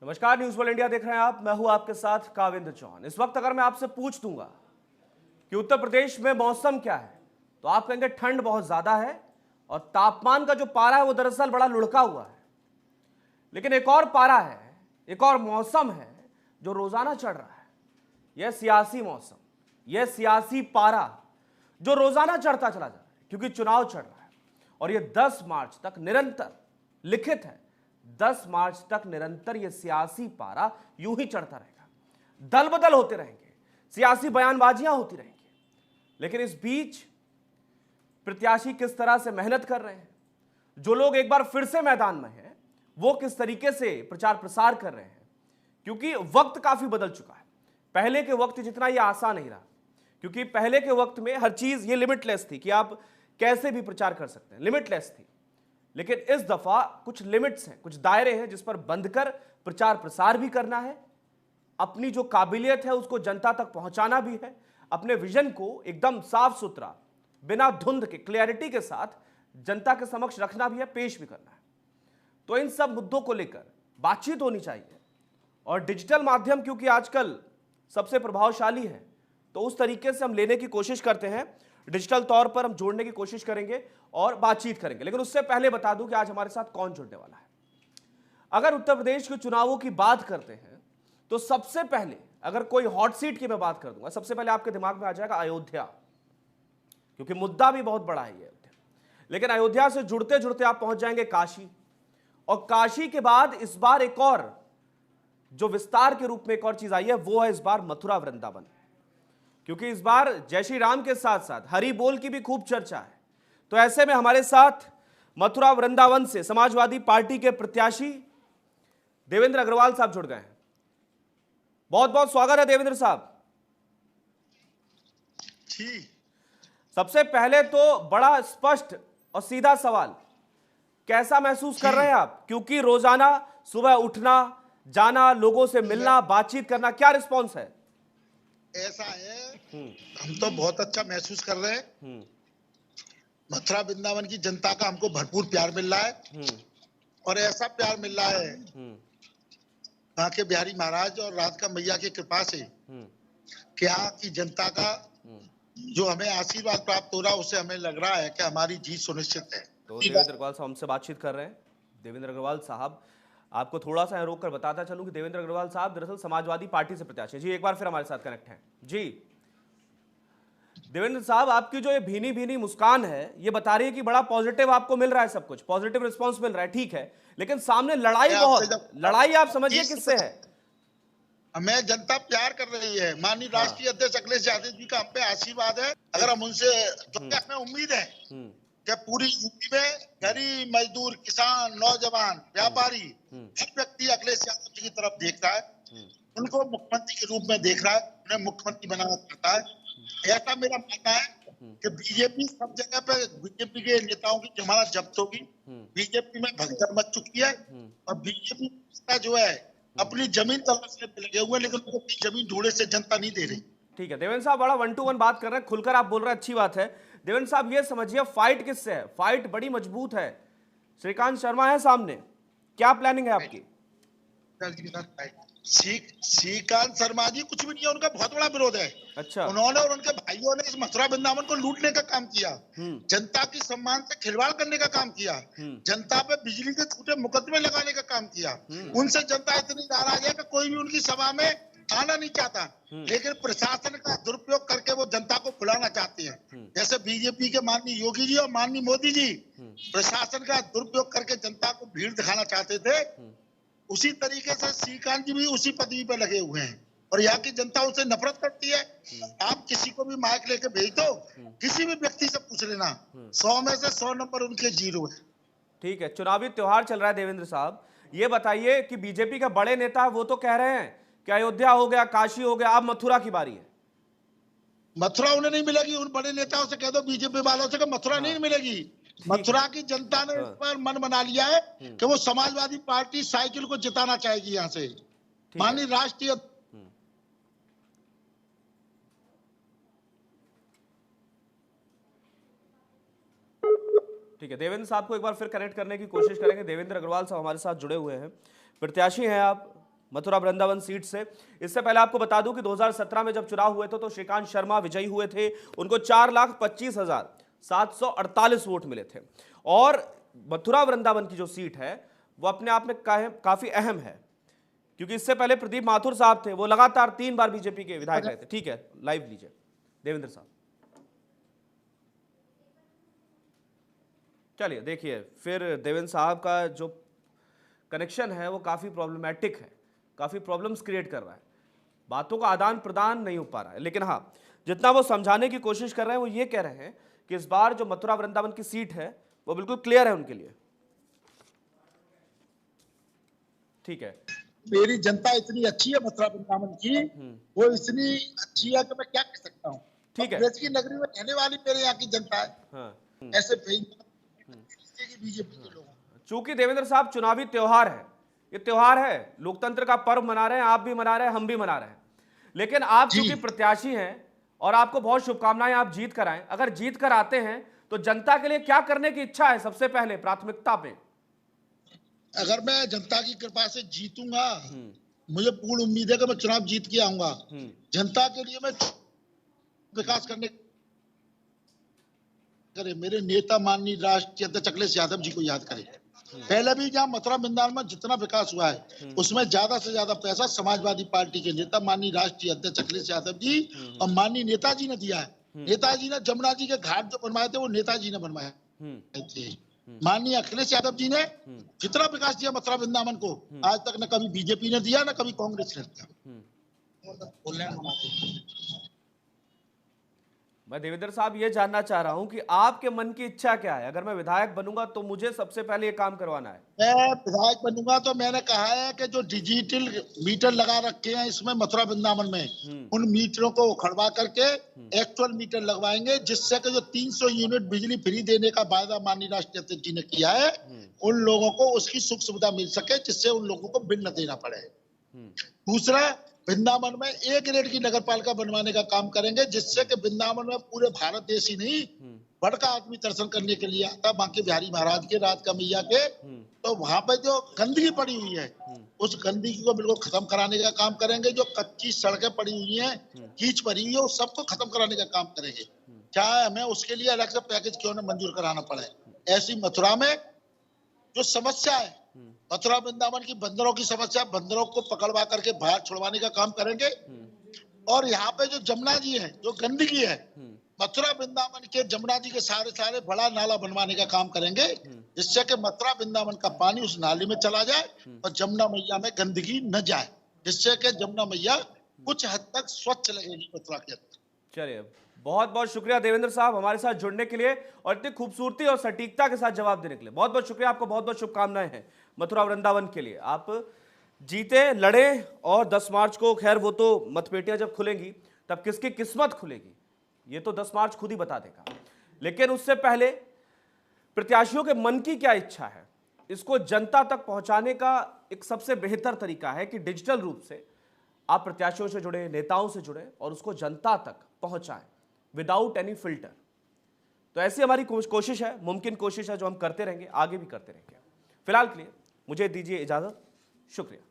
नमस्कार, news world India देख रहे हैं आप। मैं हूं आपके साथ काविंद्र चौहान। इस वक्त अगर मैं आपसे पूछ दूंगा कि उत्तर प्रदेश में मौसम क्या है, तो आप कहेंगे ठंड बहुत ज्यादा है और तापमान का जो पारा है वो दरअसल बड़ा लुढ़का हुआ है। लेकिन एक और पारा है, एक और मौसम है जो रोजाना चढ़ रहा है। यह सियासी मौसम, यह सियासी पारा जो रोजाना चढ़ता चला जा रहा है, क्योंकि चुनाव चल रहा है और यह 10 मार्च तक निरंतर लिखित है। 10 मार्च तक निरंतर यह सियासी पारा यूं ही चढ़ता रहेगा। दल बदल होते रहेंगे, सियासी बयानबाजियां होती रहेंगी, लेकिन इस बीच प्रत्याशी किस तरह से मेहनत कर रहे हैं, जो लोग एक बार फिर से मैदान में हैं वो किस तरीके से प्रचार प्रसार कर रहे हैं, क्योंकि वक्त काफी बदल चुका है। पहले के वक्त जितना यह आसान नहीं रहा, क्योंकि पहले के वक्त में हर चीज ये लिमिटलेस थी कि आप कैसे भी प्रचार कर सकते हैं, लिमिटलेस थी। लेकिन इस दफा कुछ लिमिट्स हैं, कुछ दायरे हैं जिस पर बंधकर प्रचार प्रसार भी करना है, अपनी जो काबिलियत है उसको जनता तक पहुंचाना भी है, अपने विजन को एकदम साफ सुथरा बिना धुंध के क्लैरिटी के साथ जनता के समक्ष रखना भी है, पेश भी करना है। तो इन सब मुद्दों को लेकर बातचीत होनी चाहिए और डिजिटल माध्यम क्योंकि आजकल सबसे प्रभावशाली है, तो उस तरीके से हम लेने की कोशिश करते हैं। डिजिटल तौर पर हम जोड़ने की कोशिश करेंगे और बातचीत करेंगे। लेकिन उससे पहले बता दूं कि आज हमारे साथ कौन जुड़ने वाला है। अगर उत्तर प्रदेश के चुनावों की बात करते हैं तो सबसे पहले अगर कोई हॉट सीट की मैं बात कर दूंगा, सबसे पहले आपके दिमाग में आ जाएगा अयोध्या, क्योंकि मुद्दा भी बहुत बड़ा है ये अयोध्या। लेकिन अयोध्या से जुड़ते जुड़ते आप पहुंच जाएंगे काशी, और काशी के बाद इस बार एक और जो विस्तार के रूप में एक और चीज आई है वो है इस बार मथुरा वृंदावन, क्योंकि इस बार जय श्री राम के साथ साथ हरि बोल की भी खूब चर्चा है। तो ऐसे में हमारे साथ मथुरा वृंदावन से समाजवादी पार्टी के प्रत्याशी देवेंद्र अग्रवाल साहब जुड़ गए हैं। बहुत बहुत स्वागत है देवेंद्र साहब जी। सबसे पहले तो बड़ा स्पष्ट और सीधा सवाल, कैसा महसूस कर रहे हैं आप? क्योंकि रोजाना सुबह उठना, जाना, लोगों से मिलना, बातचीत करना, क्या रिस्पॉन्स है? ऐसा है, हम तो बहुत अच्छा महसूस कर रहे हैं। मथुरा वृंदावन की जनता का हमको भरपूर प्यार मिल रहा है और ऐसा प्यार मिल रहा है वहाँ के बिहारी महाराज और राधिका मैया की कृपा से कि यहाँ की जनता का जो हमें आशीर्वाद प्राप्त हो रहा है उससे हमें लग रहा है कि हमारी जीत सुनिश्चित है। तो देवेंद्र अग्रवाल साहब हमसे बातचीत कर रहे हैं। देवेंद्र अग्रवाल साहब, आपको थोड़ा सा रोक कर बताता चलूं कि देवेंद्र अग्रवाल साहब दरअसल समाजवादी पार्टी से प्रत्याशी जी, एक बार फिर हमारे साथ कनेक्ट हैं जी। देवेंद्र साहब, आपकी जो ये भीनी भीनी मुस्कान है ये बता रही है कि बड़ा पॉजिटिव आपको मिल रहा है, सब कुछ पॉजिटिव रिस्पांस मिल रहा है, ठीक है। लेकिन सामने लड़ाई बहुत, लड़ाई आप समझिए किससे है? हमें जनता प्यार कर रही है। माननीय राष्ट्रीय अध्यक्ष अखिलेश यादव जी का हम पे आशीर्वाद है। अगर हम उनसे हमें उम्मीद है कि पूरी यूपी में गरीब, मजदूर, किसान, नौजवान, व्यापारी हर व्यक्ति अखिलेश यादव जी की तरफ देखता है, उनको मुख्यमंत्री के रूप में देख रहा है, उन्हें मुख्यमंत्री बनाना चाहता है। ऐसा मेरा मानना है कि बीजेपी सब जगह पे बीजेपी के नेताओं की जमानत जब्त होगी। बीजेपी में भगदड़ मच चुकी है और बीजेपी जो है अपनी जमीन तलाशने में लगे हुए, लेकिन उनको जमीन ढूंढने से जनता नहीं दे रही। ठीक है देवेंद्र साहब, बड़ा 1 to 1 बात कर रहे हैं, खुलकर आप बोल रहे हैं, अच्छी बात है। देवेंद्र साहब ये समझिए फाइट किससे है? फाइट बड़ी मजबूत है, श्रीकांत शर्मा है सामने, क्या प्लानिंग है आपकी? श्रीकांत शर्मा जी कुछ भी नहीं है, उनका बहुत बड़ा विरोध है। अच्छा। उन्होंने और उनके भाइयों ने इस मथुरा वृंदावन को लूटने का काम किया, जनता की सम्मान से खिलवाड़ करने का काम किया, जनता पे बिजली के छूटे मुकदमे लगाने का काम किया। उनसे जनता इतनी नाराज है कि कोई भी उनकी सभा में आना नहीं चाहता, लेकिन प्रशासन का दुरुपयोग करके वो जनता को बुलाना चाहते हैं। जैसे बीजेपी के माननीय योगी जी और माननीय मोदी जी प्रशासन का दुरुपयोग करके जनता को भीड़ दिखाना चाहते थे, उसी तरीके से श्रीकांत जी भी उसी पदवी पर लगे हुए हैं और यहाँ की जनता उनसे नफरत करती है। आप किसी को भी माइक लेके भेज दो, किसी भी व्यक्ति से पूछ लेना, 100 में से 100 नंबर उनके 0 है। ठीक है, चुनावी त्योहार चल रहा है देवेंद्र साहब, ये बताइए कि बीजेपी का बड़े नेता वो तो कह रहे हैं कि अयोध्या हो गया, काशी हो गया, अब मथुरा की बारी है। मथुरा उन्हें नहीं मिलेगी। उन बड़े नेताओं से कह दो, बीजेपी वालों से, कि मथुरा नहीं मिलेगी। मथुरा की जनता ने इस पर मन बना लिया है कि वो समाजवादी पार्टी साइकिल को जिताना चाहेगी यहाँ से। माननीय राष्ट्रीय ठीक है, देवेंद्र साहब को एक बार फिर कनेक्ट करने की कोशिश करेंगे। देवेंद्र अग्रवाल साहब हमारे साथ जुड़े हुए हैं, प्रत्याशी हैं आप मथुरा वृंदावन सीट से। इससे पहले आपको बता दूं कि 2017 में जब चुनाव हुए थे तो श्रीकांत शर्मा विजयी हुए थे, उनको 4,25,748 वोट मिले थे। और मथुरा वृंदावन की जो सीट है वो अपने आप में काफी अहम है, क्योंकि इससे पहले प्रदीप माथुर साहब थे, वो लगातार 3 बार बीजेपी के विधायक रहे थे। ठीक है, लाइव लीजिए देवेंद्र साहब। चलिए देखिए, फिर देवेंद्र साहब का जो कनेक्शन है वो काफ़ी प्रॉब्लमैटिक है, काफ़ी प्रॉब्लम्स क्रिएट कर रहा है, बातों का आदान प्रदान नहीं हो पा रहा है। लेकिन हाँ, जितना वो समझाने की कोशिश कर रहे हैं वो ये कह रहे हैं कि इस बार जो मथुरा वृंदावन की सीट है वो बिल्कुल क्लियर है उनके लिए। ठीक है, मेरी जनता इतनी अच्छी है मथुरा वृंदावन की, वो इतनी अच्छी है कि मैं क्या कह सकता हूँ। ठीक है, ब्रज की नगरी में रहने वाली मेरे यहाँ की जनता है। हाँ, ऐसे बीजेपी के लोग, चूंकि देवेंद्र साहब चुनावी त्योहार है, ये त्योहार है, लोकतंत्र का पर्व मना रहे हैं, आप भी मना रहे हैं, हम भी मना रहे हैं। लेकिन आप चूंकि प्रत्याशी हैं और आपको बहुत शुभकामनाएं, आप जीत कर आए। अगर जीत कर आते हैं तो जनता के लिए क्या करने की इच्छा है सबसे पहले प्राथमिकता पे? अगर मैं जनता की कृपा से जीतूंगा, मुझे पूर्ण उम्मीद है कि मैं चुनाव जीत के आऊंगा। जनता के लिए मैं विकास करने करे, मेरे नेता माननीय राष्ट्रीय अध्यक्ष अखिलेश यादव जी को याद करें। पहले भी जहाँ मथुरा वृंदावन में जितना विकास हुआ है उसमें ज्यादा से ज्यादा पैसा समाजवादी पार्टी के नेता माननीय राष्ट्रीय अध्यक्ष अखिलेश यादव जी और माननीय नेताजी ने दिया है। नेताजी ने जमुना जी के घाट जो बनवाए थे वो नेताजी ने बनवाए थे। माननीय अखिलेश यादव जी ने जितना विकास दिया मथुरा वृंदावन को, आज तक न कभी बीजेपी ने दिया, न कभी कांग्रेस ने दिया। मैं देवेंद्र साहब ये जानना चाह रहा हूं कि आपके मन की इच्छा क्या है? अगर मैं विधायक बनूंगा तो मुझे सबसे पहले ये काम करवाना है। मैं विधायक बनूंगा तो मैंने कहा है कि जो डिजिटल मीटर लगा रखे हैं इसमें मथुरा वृंदावन में, उन मीटरों को उखड़वा करके एक्चुअल मीटर लगवाएंगे, जिससे कि जो 300 यूनिट बिजली फ्री देने का वायदा माननीय राष्ट्रीय अध्यक्ष जी ने किया है, उन लोगों को उसकी सुख सुविधा मिल सके, जिससे उन लोगों को बिल न देना पड़े। दूसरा, वृंदावन में एक ग्रेड की नगर पालिका बनवाने का काम करेंगे, जिससे कि वृंदावन में पूरे भारत देश ही नहीं, बड़का आदमी दर्शन करने के लिए आता बांके बिहारी महाराज के, राधिका मैया के, तो वहां पे जो गंदगी पड़ी हुई है उस गंदगी को बिल्कुल खत्म कराने का काम करेंगे। जो कच्ची सड़कें पड़ी हुई हैं, कीच पड़ी हुई है, उस सबको खत्म कराने का काम करेंगे, चाहे हमें उसके लिए अलग से पैकेज क्यों न मंजूर कराना पड़े। ऐसी मथुरा में जो समस्या है, मथुरा वृंदावन की बंदरों की समस्या, बंदरों को पकड़वा करके बाहर छुड़वाने का काम करेंगे। और यहाँ पे जो जमुना जी है, जो गंदगी है, मथुरा वृंदावन के जमुना जी के सारे बड़ा नाला बनवाने का काम करेंगे, जिससे कि मथुरा वृंदावन का पानी उस नाले में चला जाए और जमुना मैया में गंदगी न जाए, जिससे कि जमुना मैया कुछ हद तक स्वच्छ लगेगी मथुरा के अंदर। चलिए, बहुत बहुत शुक्रिया देवेंद्र साहब हमारे साथ जुड़ने के लिए और इतनी खूबसूरती और सटीकता के साथ जवाब देने के लिए। बहुत बहुत शुक्रिया, आपको बहुत बहुत शुभकामनाएं हैं मथुरा वृंदावन के लिए। आप जीते, लड़े और 10 मार्च को, खैर वो तो मतपेटियां जब खुलेंगी तब किसकी किस्मत खुलेगी ये तो 10 मार्च खुद ही बता देगा। लेकिन उससे पहले प्रत्याशियों के मन की क्या इच्छा है, इसको जनता तक पहुंचाने का एक सबसे बेहतर तरीका है कि डिजिटल रूप से आप प्रत्याशियों से जुड़े, नेताओं से जुड़े और उसको जनता तक पहुंचाएं विदाउट एनी फिल्टर। तो ऐसी हमारी कोशिश है, मुमकिन कोशिश है, जो हम करते रहेंगे, आगे भी करते रहेंगे। फिलहाल के लिए मुझे दीजिए इजाजत, शुक्रिया।